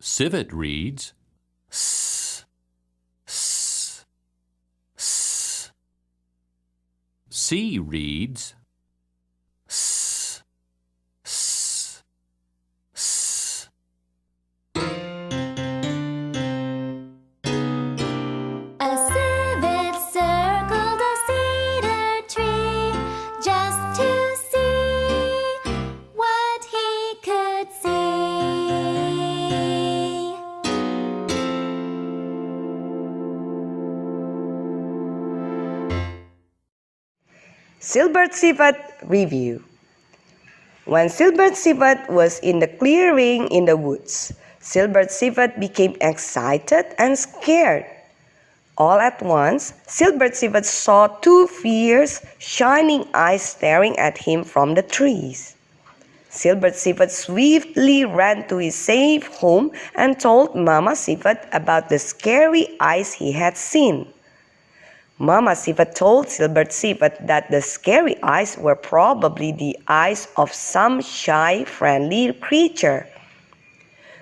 Civet reads S, S, S. C reads S, S, S. A civet circled a cedar tree just to see what he could see. Silbert Civet Review. When Silbert Civet was in the clearing in the woods, Silbert Civet became excited and scared. All at once, Silbert Civet saw two fierce, shining eyes staring at him from the trees. Silbert Civet swiftly ran to his safe home and told Mama Civet about the scary eyes he had seen. Mama Civet told Silbert Civet that the scary eyes were probably the eyes of some shy, friendly creature.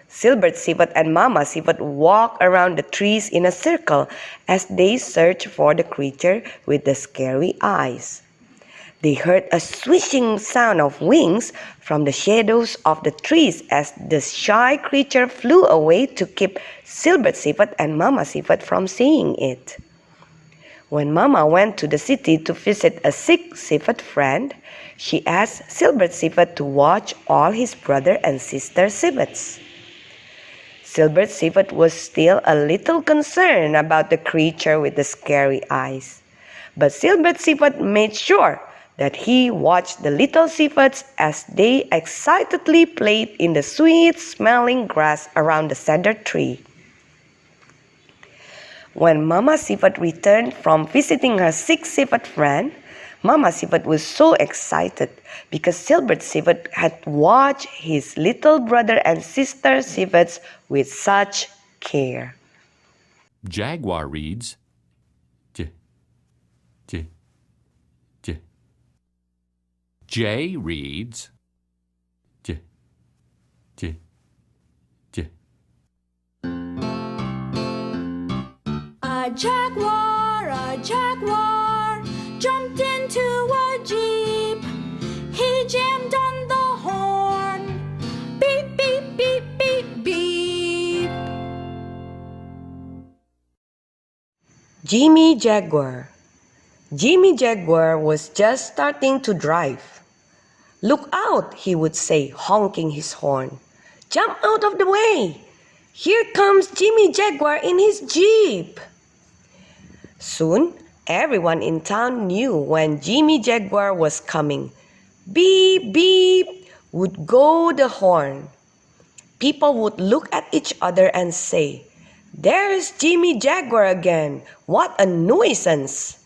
Silbert Civet and Mama Civet walked around the trees in a circle as they searched for the creature with the scary eyes. They heard a swishing sound of wings from the shadows of the trees as the shy creature flew away to keep Silbert Civet and Mama Civet from seeing it. When Mama went to the city to visit a sick civet friend, she asked Silbert Civet to watch all his brother and sister civets. Silbert Civet was still a little concerned about the creature with the scary eyes, but Silbert Civet made sure that he watched the little civets as they excitedly played in the sweet-smelling grass around the cedar tree. When Mama Civet returned from visiting her sick civet friend, Mama Civet was so excited because Silbert Civet had watched his little brother and sister civets with such care. Jaguar reads J, J, J. J reads J, J, J. A jaguar jumped into a jeep. He jammed on the horn. Beep, beep, beep, beep, beep. Jimmy Jaguar. Jimmy Jaguar was just starting to drive. "Look out," he would say, honking his horn. "Jump out of the way! Here comes Jimmy Jaguar in his Jeep!" Soon, everyone in town knew when Jimmy Jaguar was coming. Beep, beep would go the horn. People would look at each other and say, "There's Jimmy Jaguar again! What a nuisance!"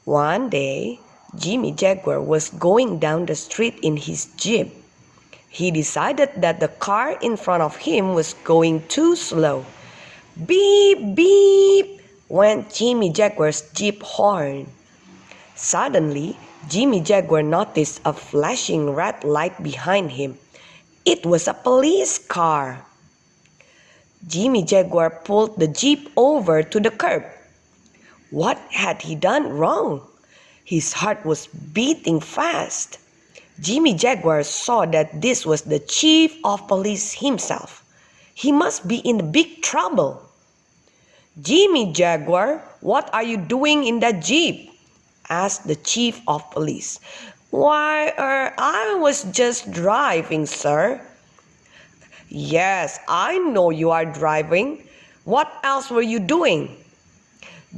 One day, Jimmy Jaguar was going down the street in his Jeep. He decided that the car in front of him was going too slow. Beep, beep went Jimmy Jaguar's Jeep horn. Suddenly, Jimmy Jaguar noticed a flashing red light behind him. It was a police car. Jimmy Jaguar pulled the Jeep over to the curb. What had he done wrong? His heart was beating fast. Jimmy Jaguar saw that this was the chief of police himself. He must be in big trouble. "Jimmy Jaguar, what are you doing in that Jeep?" asked the chief of police. "Why, I was just driving, sir." "Yes, I know you are driving. What else were you doing?"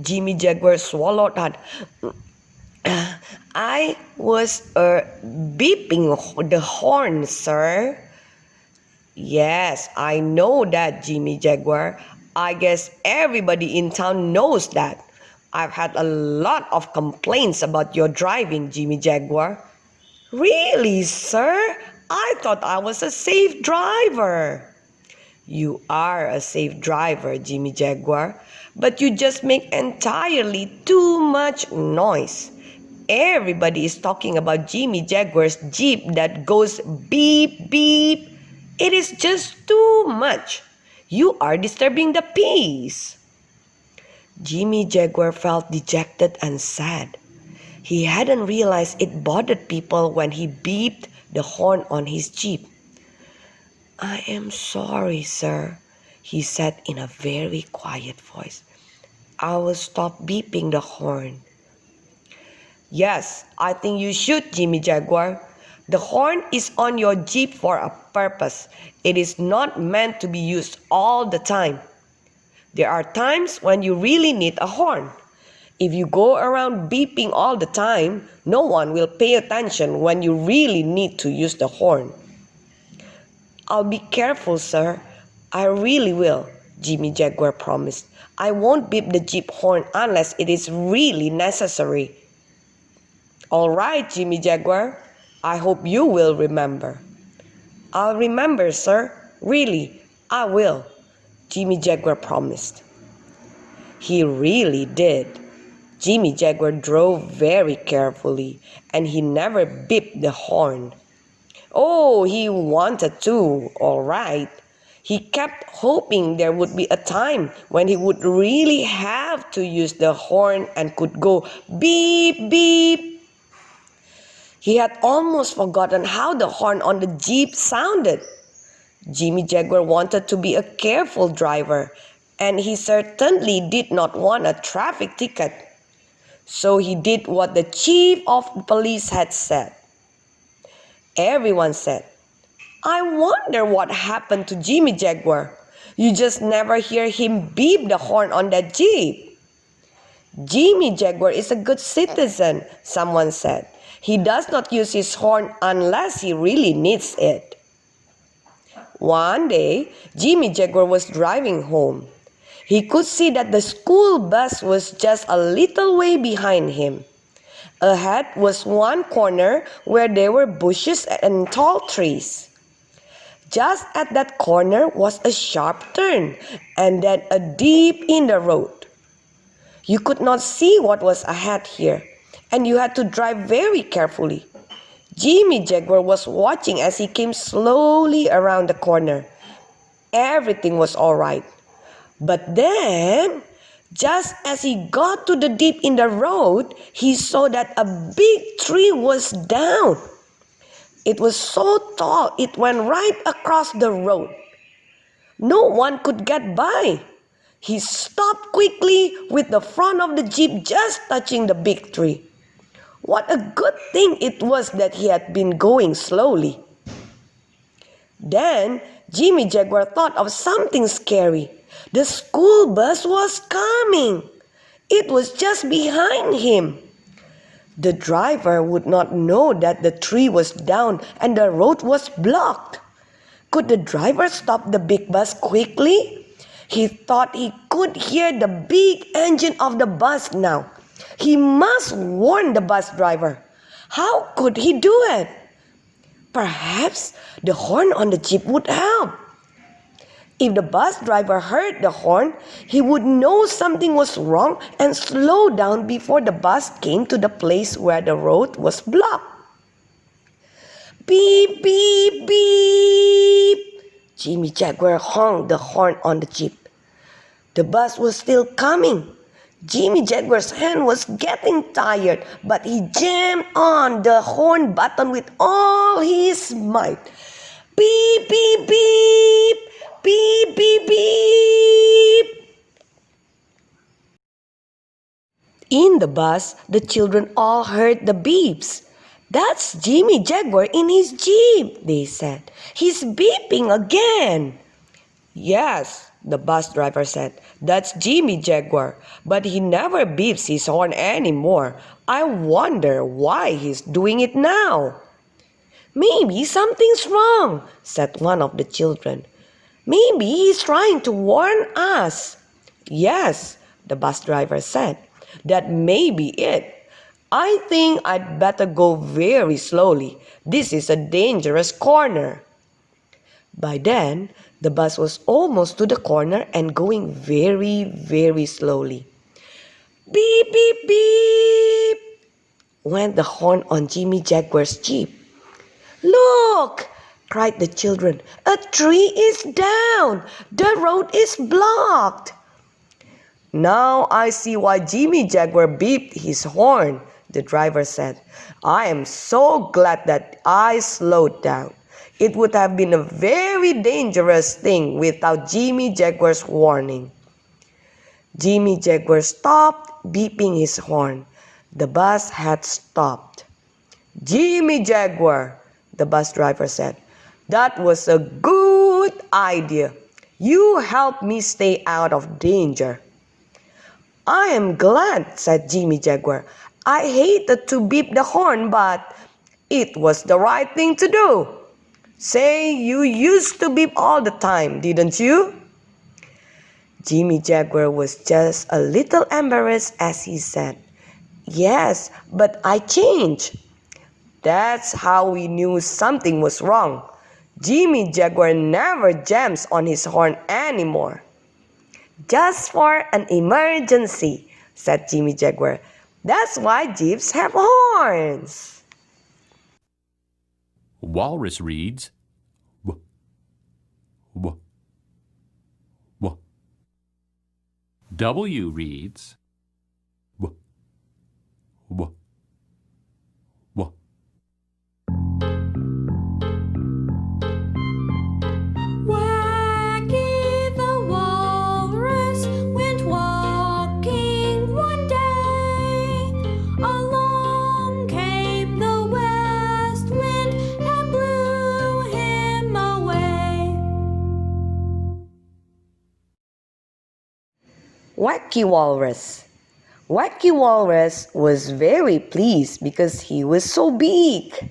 Jimmy Jaguar swallowed hard. "I was beeping the horn, sir." "Yes, I know that, Jimmy Jaguar. I guess everybody in town knows that. I've had a lot of complaints about your driving, Jimmy Jaguar." "Really, sir? I thought I was a safe driver." "You are a safe driver, Jimmy Jaguar, but you just make entirely too much noise. Everybody is talking about Jimmy Jaguar's Jeep that goes beep, beep. It is just too much. You are disturbing the peace. Jimmy Jaguar felt dejected and sad. He hadn't realized it bothered people when he beeped the horn on his Jeep. "I am sorry, sir," he said in a very quiet voice. "I will stop beeping the horn." "Yes, I think you should, Jimmy Jaguar. The horn is on your Jeep for a purpose. It is not meant to be used all the time. There are times when you really need a horn. If you go around beeping all the time, no one will pay attention when you really need to use the horn." "I'll be careful, sir. I really will," Jimmy Jaguar promised. "I won't beep the Jeep horn unless it is really necessary." "All right, Jimmy Jaguar. I hope you will remember." "I'll remember, sir. Really, I will," Jimmy Jaguar promised. He really did. Jimmy Jaguar drove very carefully, and he never beeped the horn. Oh, he wanted to, all right. He kept hoping there would be a time when he would really have to use the horn and could go beep, beep. He had almost forgotten how the horn on the Jeep sounded. Jimmy Jaguar wanted to be a careful driver, and he certainly did not want a traffic ticket. So he did what the chief of police had said. Everyone said, "I wonder what happened to Jimmy Jaguar. You just never hear him beep the horn on that Jeep." "Jimmy Jaguar is a good citizen," someone said. "He does not use his horn unless he really needs it." One day, Jimmy Jaguar was driving home. He could see that the school bus was just a little way behind him. Ahead was one corner where there were bushes and tall trees. Just at that corner was a sharp turn and then a dip in the road. You could not see what was ahead here, and you had to drive very carefully. Jimmy Jaguar was watching as he came slowly around the corner. Everything was all right. But then, just as he got to the dip in the road, he saw that a big tree was down. It was so tall, it went right across the road. No one could get by. He stopped quickly with the front of the Jeep just touching the big tree. What a good thing it was that he had been going slowly. Then Jimmy Jaguar thought of something scary. The school bus was coming. It was just behind him. The driver would not know that the tree was down and the road was blocked. Could the driver stop the big bus quickly? He thought he could hear the big engine of the bus now. He must warn the bus driver. How could he do it? Perhaps the horn on the Jeep would help. If the bus driver heard the horn, he would know something was wrong and slow down before the bus came to the place where the road was blocked. Beep, beep, beep. Jimmy Jaguar honked the horn on the Jeep. The bus was still coming. Jimmy Jaguar's hand was getting tired, but he jammed on the horn button with all his might. Beep, beep, beep. Beep, beep, beep. In the bus, the children all heard the beeps. "That's Jimmy Jaguar in his Jeep," they said. "He's beeping again." "Yes," the bus driver said, "that's Jimmy Jaguar, but he never beeps his horn anymore. I wonder why he's doing it now." "Maybe something's wrong," said one of the children. "Maybe he's trying to warn us." "Yes," the bus driver said, "that may be it. I think I'd better go very slowly. This is a dangerous corner." By then, the bus was almost to the corner and going very, very slowly. Beep, beep, beep, went the horn on Jimmy Jaguar's Jeep. "Look, cried the children. A tree is down! The road is blocked! Now I see why Jimmy Jaguar beeped his horn, the driver said. I am so glad that I slowed down. It would have been a very dangerous thing without Jimmy Jaguar's warning. Jimmy Jaguar stopped beeping his horn. The bus had stopped. Jimmy Jaguar, the bus driver said, that was a good idea. You helped me stay out of danger. I am glad, said Jimmy Jaguar. I hated to beep the horn, but it was the right thing to do. Say, you used to beep all the time, didn't you? Jimmy Jaguar was just a little embarrassed as he said, Yes, but I changed. That's how we knew something was wrong. Jimmy Jaguar never jams on his horn anymore. Just for an emergency, said Jimmy Jaguar. That's why jeeps have horns. Walrus reads w, w, w. W reads w, w, w. Wacky the walrus went walking one day. Along came the west wind and blew him away. Wacky Walrus. Wacky Walrus was very pleased because he was so big.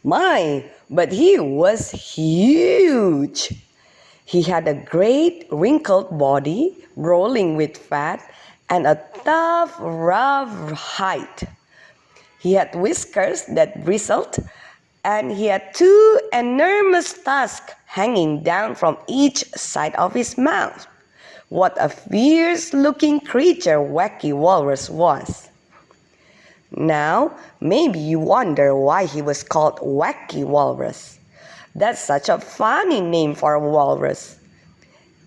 My, but he was huge. He had a great wrinkled body, rolling with fat, and a tough, rough hide. He had whiskers that bristled, and he had two enormous tusks hanging down from each side of his mouth. What a fierce-looking creature Wacky Walrus was. Now, maybe you wonder why he was called Wacky Walrus. That's such a funny name for a walrus.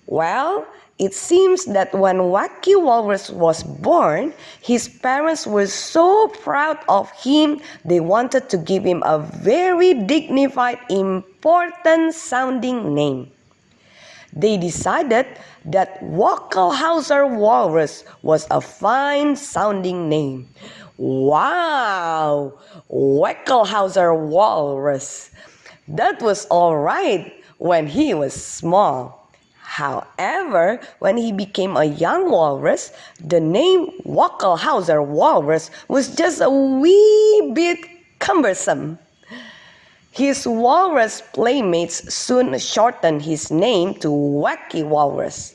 Well, it seems that when Wacky Walrus was born, his parents were so proud of him, they wanted to give him a very dignified, important-sounding name. They decided that Wackelhauser Walrus was a fine-sounding name. Wow! Wackelhauser Walrus. That was all right when he was small. However, when he became a young walrus, the name Wackelhauser Walrus was just a wee bit cumbersome. His walrus playmates soon shortened his name to Wacky Walrus.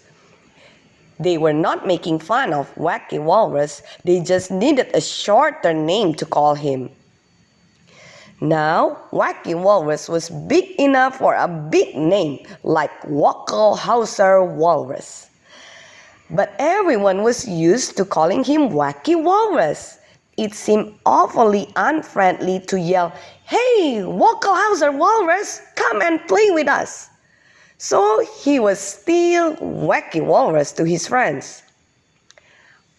They were not making fun of Wacky Walrus, they just needed a shorter name to call him. Now, Wacky Walrus was big enough for a big name like Wackelhauser Walrus. But everyone was used to calling him Wacky Walrus. It seemed awfully unfriendly to yell, Hey, Wackelhauser Walrus, come and play with us. So he was still Wacky Walrus to his friends.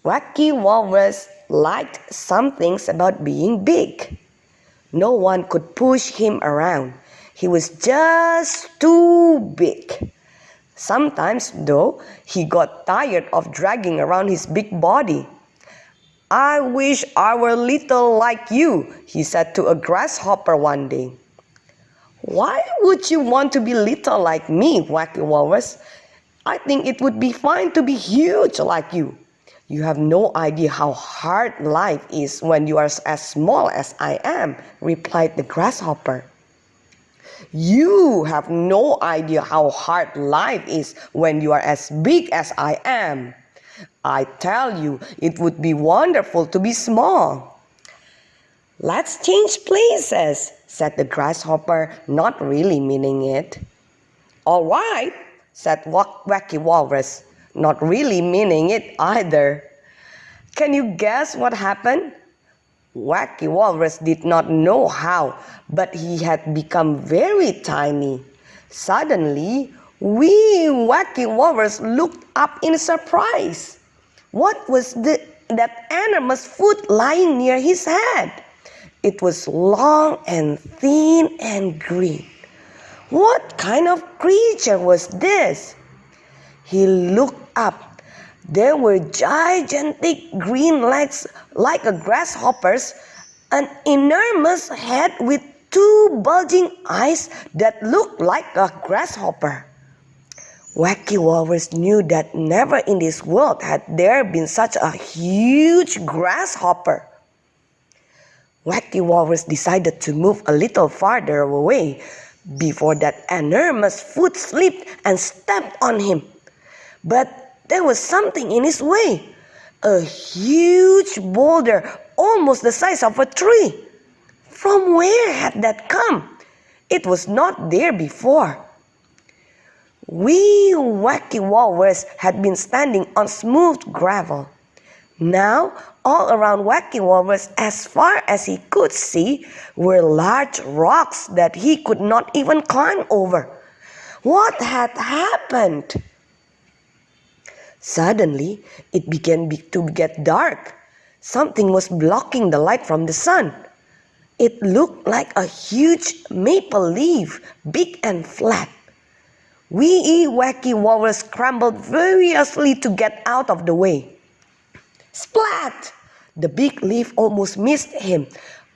Wacky Walrus liked some things about being big. No one could push him around. He was just too big. Sometimes, though, he got tired of dragging around his big body. I wish I were little like you, he said to a grasshopper one day. Why would you want to be little like me, Wacky Walrus? I think it would be fine to be huge like you. You have no idea how hard life is when you are as small as I am, replied the grasshopper. You have no idea how hard life is when you are as big as I am. I tell you, it would be wonderful to be small. Let's change places, said the grasshopper, not really meaning it. All right, said Wacky Walrus, not really meaning it either. Can you guess what happened? Wacky Walrus did not know how, but he had become very tiny. Suddenly, wee Wacky Walrus looked up in surprise. What was that enormous foot lying near his head? It was long and thin and green. What kind of creature was this? He looked up. There were gigantic green legs like a grasshopper's, an enormous head with two bulging eyes that looked like a grasshopper. Wacky Walrus knew that never in this world had there been such a huge grasshopper. Wacky Walrus decided to move a little farther away before that enormous foot slipped and stepped on him. But there was something in his way. A huge boulder almost the size of a tree. From where had that come? It was not there before. Wee Wacky Walrus had been standing on smooth gravel. Now, all around Wacky Walrus, as far as he could see, were large rocks that he could not even climb over. What had happened? Suddenly, it began to get dark. Something was blocking the light from the sun. It looked like a huge maple leaf, big and flat. Wee Wacky Walrus scrambled furiously to get out of the way. Splat! The big leaf almost missed him,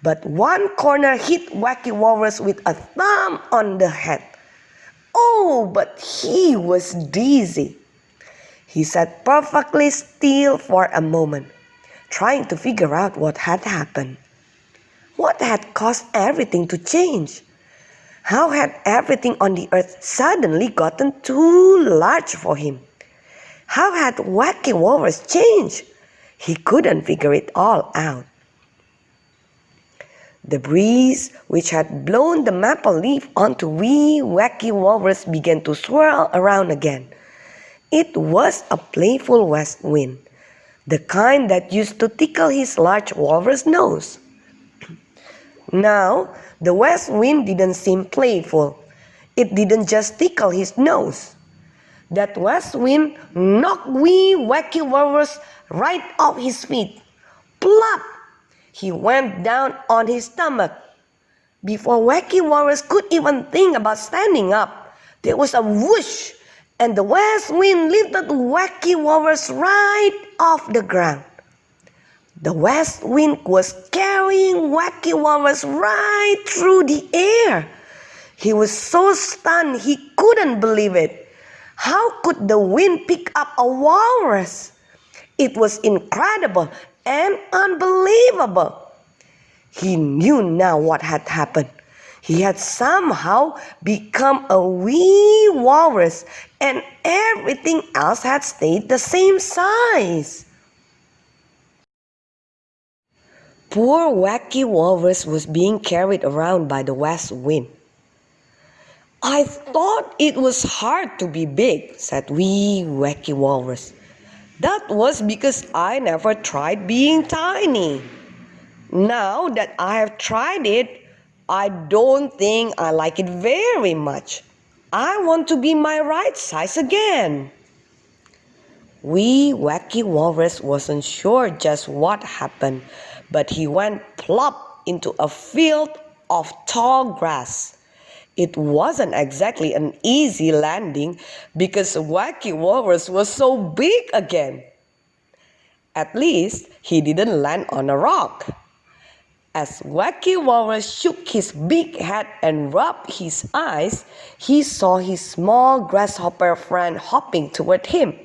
but one corner hit Wacky Walrus with a thump on the head. Oh, but he was dizzy. He sat perfectly still for a moment, trying to figure out what had happened. What had caused everything to change? How had everything on the earth suddenly gotten too large for him? How had Wacky Walrus changed? He couldn't figure it all out. The breeze, which had blown the maple leaf onto wee Wacky Walrus, began to swirl around again. It was a playful west wind, the kind that used to tickle his large walrus nose. Now, the west wind didn't seem playful. It didn't just tickle his nose. That west wind knocked wee Wacky Walrus right off his feet. Plop! He went down on his stomach. Before Wacky Walrus could even think about standing up, there was a whoosh, and the west wind lifted Wacky Walrus right off the ground. The west wind was carrying Wacky Walrus right through the air. He was so stunned he couldn't believe it. How could the wind pick up a walrus? It was incredible and unbelievable. He knew now what had happened. He had somehow become a wee walrus, and everything else had stayed the same size. Poor Wacky Walrus was being carried around by the west wind. "I thought it was hard to be big," said wee Wacky Walrus. "That was because I never tried being tiny. Now that I have tried it, I don't think I like it very much. I want to be my right size again." Wee Wacky Walrus wasn't sure just what happened, but he went plop into a field of tall grass. It wasn't exactly an easy landing because Wacky Walrus was so big again. At least he didn't land on a rock. As Wacky Walrus shook his big head and rubbed his eyes, he saw his small grasshopper friend hopping toward him.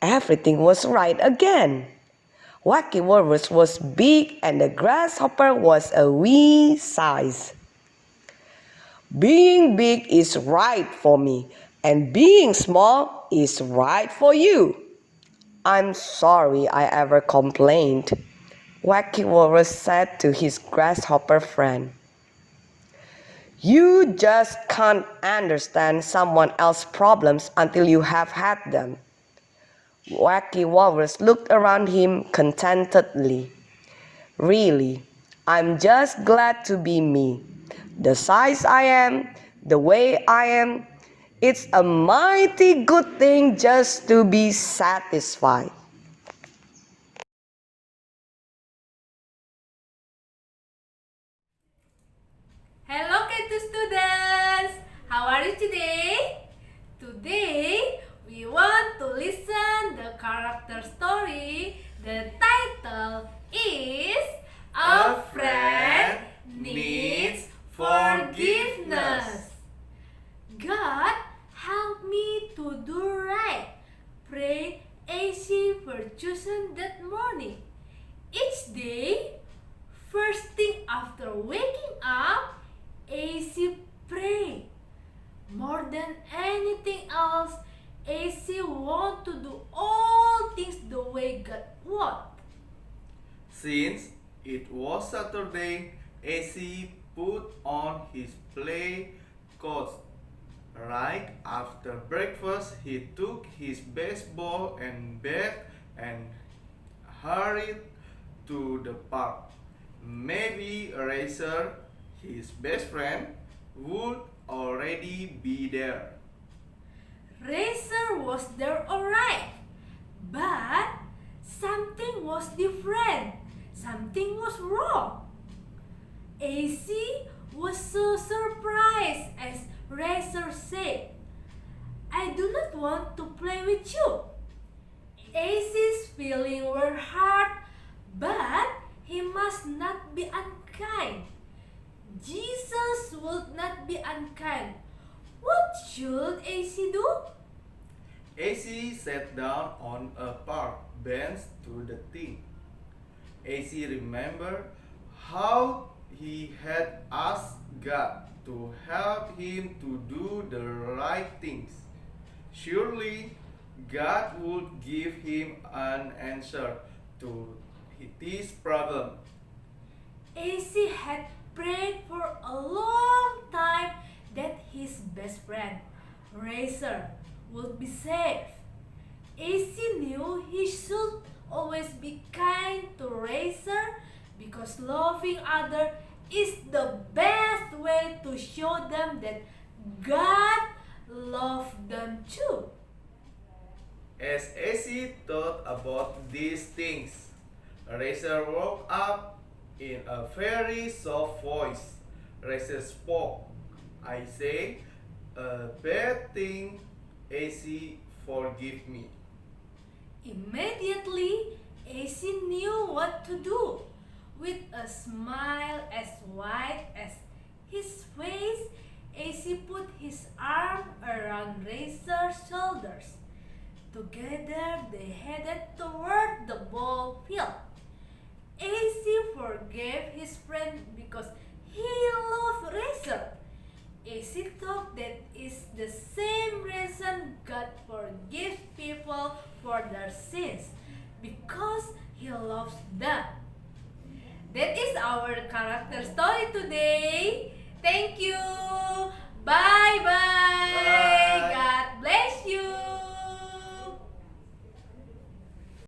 Everything was right again. Wacky Walrus was big and the grasshopper was a wee size. "Being big is right for me, and being small is right for you. I'm sorry I ever complained," Wacky Walrus said to his grasshopper friend. "You just can't understand someone else's problems until you have had them." Wacky Walrus looked around him contentedly. Really, I'm just glad to be me. The size I am, the way I am, it's a mighty good thing just to be satisfied. Hello, K2 students! How are you today? Today, we want to listen the character story. The title is A Friend Needs Forgiveness. God, help me to do right. Pray AC were chosen that morning. Each day, first thing after waking up, AC pray. More than anything else, AC want to do all things the way God want. Since it was Saturday, AC put on his play coat. Right after breakfast, he took his baseball and bat and hurried to the park. Maybe Racer, his best friend, would already be there. Racer was there alright, but something was different. Something was wrong. AC was so surprised as Racer said, I do not want to play with you. AC's feelings were hard, but he must not be unkind. Jesus would not be unkind. What should AC do? AC sat down on a park bench to the think. AC remembered how he had asked God to help him to do the right things. Surely God would give him an answer to this problem. AC had prayed for a long time that his best friend, Racer, would be safe. AC knew he should always be kind to Racer because loving others is the best way to show them that God loved them too. As AC thought about these things, Racer woke up in a very soft voice. Racer spoke. I say, a bad thing, AC, forgive me. Immediately, AC knew what to do. With a smile as wide as his face, AC put his arm around Razor's shoulders. Together, they headed toward the ball field. AC forgave his friend because he loved Razor. AC thought that is the same reason God forgives people for their sins, because He loves them. That is our character story today. Thank you. Bye bye.